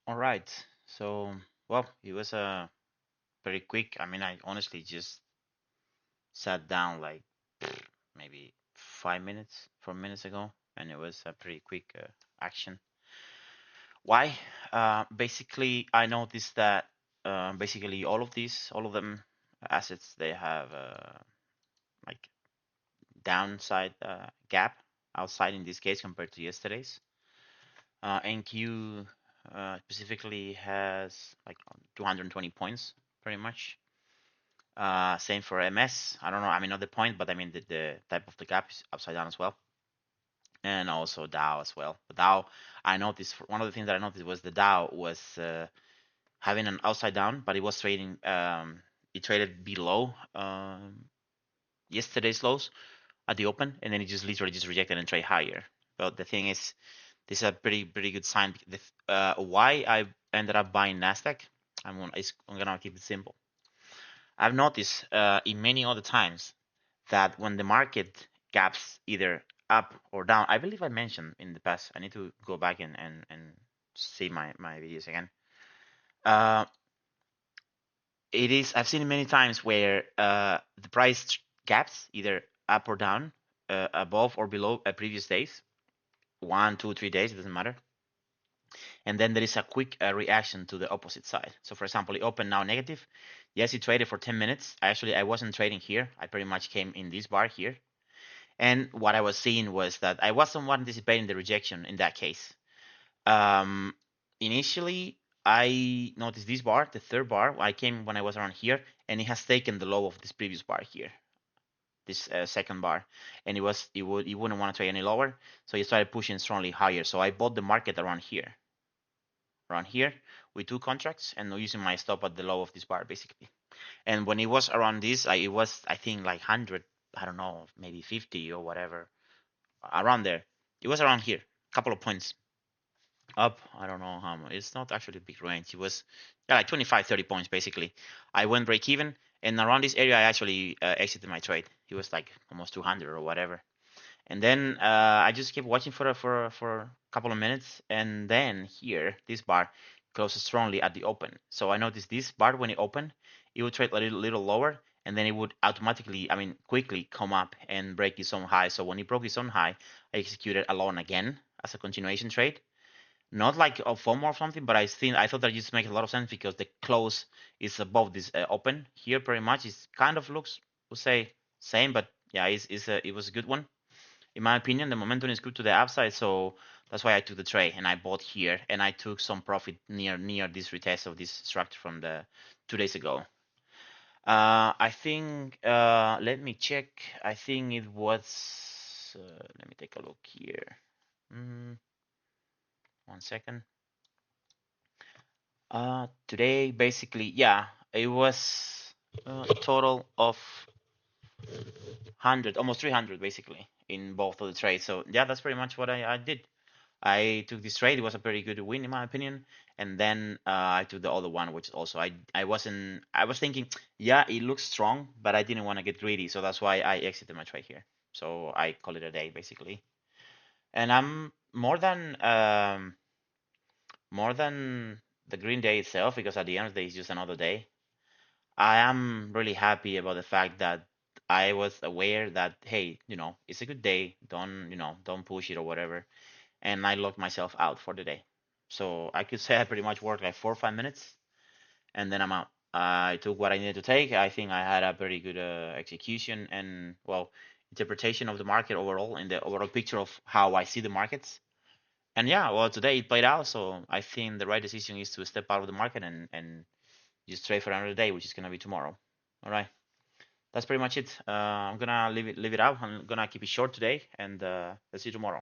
All right. So, well, it was pretty quick. I mean, I honestly just sat down like maybe 5 minutes, 4 minutes ago, and it was a pretty quick action. Why? Basically, I noticed that basically all of them assets, they have like downside gap outside in this case compared to yesterday's. NQ specifically has like 220 points pretty much. Same for MS. I don't know. I mean, not the point, but I mean the type of the gap is upside down as well, and also Dow as well. The Dow, I noticed one of the things that I noticed was the Dow was having an upside down, but it was trading. It traded below yesterday's lows at the open, and then it just literally just rejected and trade higher. But the thing is, this is a pretty good sign. Why I ended up buying Nasdaq? I'm gonna keep it simple. I've noticed in many other times that when the market gaps either up or down, I believe I mentioned in the past. I need to go back and see my videos again. Uh, it is I've seen it many times where the price gaps either up or down, above or below previous days, 1, 2, 3 days, it doesn't matter. And then there is a quick reaction to the opposite side. So for example, it opened now negative. Yes, it traded for 10 minutes. I wasn't trading here. I pretty much came in this bar here. And what I was seeing was that I was somewhat anticipating the rejection in that case. Um, Initially, I noticed this bar, the third bar. I came when I was around here, and it has taken the low of this previous bar here, this second bar, and it wouldn't want to trade any lower, so it started pushing strongly higher. So I bought the market around here with two contracts and using my stop at the low of this bar basically. And when it was around this, it was I think like 100, I don't know, maybe 50 or whatever, around there. It was around here, a couple of points up. I don't know how much. It's not actually a big range. It was yeah, like 25, 30 points basically. I went break even, and around this area I actually exited my trade. It was like almost 200 or whatever. And then I just kept watching for a couple of minutes, and then here this bar closes strongly at the open. So I noticed this bar when it opened, it would trade a little lower, and then it would automatically, I mean, quickly come up and break its own high. So when it broke its own high, I executed a long again as a continuation trade. Not like a FOMO or something, but I thought that just makes a lot of sense because the close is above this open here. Pretty much, it kind of looks, we'll say, same, but yeah, it was a good one in my opinion. The momentum is good to the upside, so that's why I took the trade and I bought here and I took some profit near this retest of this structure from the 2 days ago. I think let me check. I think it was let me take a look here. Mm, 1 second. Today basically, yeah, it was a total of 100, almost 300 basically in both of the trades. So yeah, that's pretty much what I did. I took this trade. It was a pretty good win in my opinion. And then I took the other one, which also I wasn't. I was thinking, yeah, it looks strong, but I didn't want to get greedy, so that's why I exited my trade here. So I call it a day basically. And I'm more than the green day itself, because at the end of the day, it's just another day. I am really happy about the fact that I was aware that hey, it's a good day. Don't push it or whatever, and I locked myself out for the day. So I could say I pretty much worked like 4 or 5 minutes, and then I'm out. I took what I needed to take. I think I had a pretty good execution and well interpretation of the market overall in the overall picture of how I see the markets. And yeah, well today it played out. So I think the right decision is to step out of the market and just trade for another day, which is gonna be tomorrow. All right, that's pretty much it. I'm gonna leave it out. I'm gonna keep it short today, and let's see you tomorrow.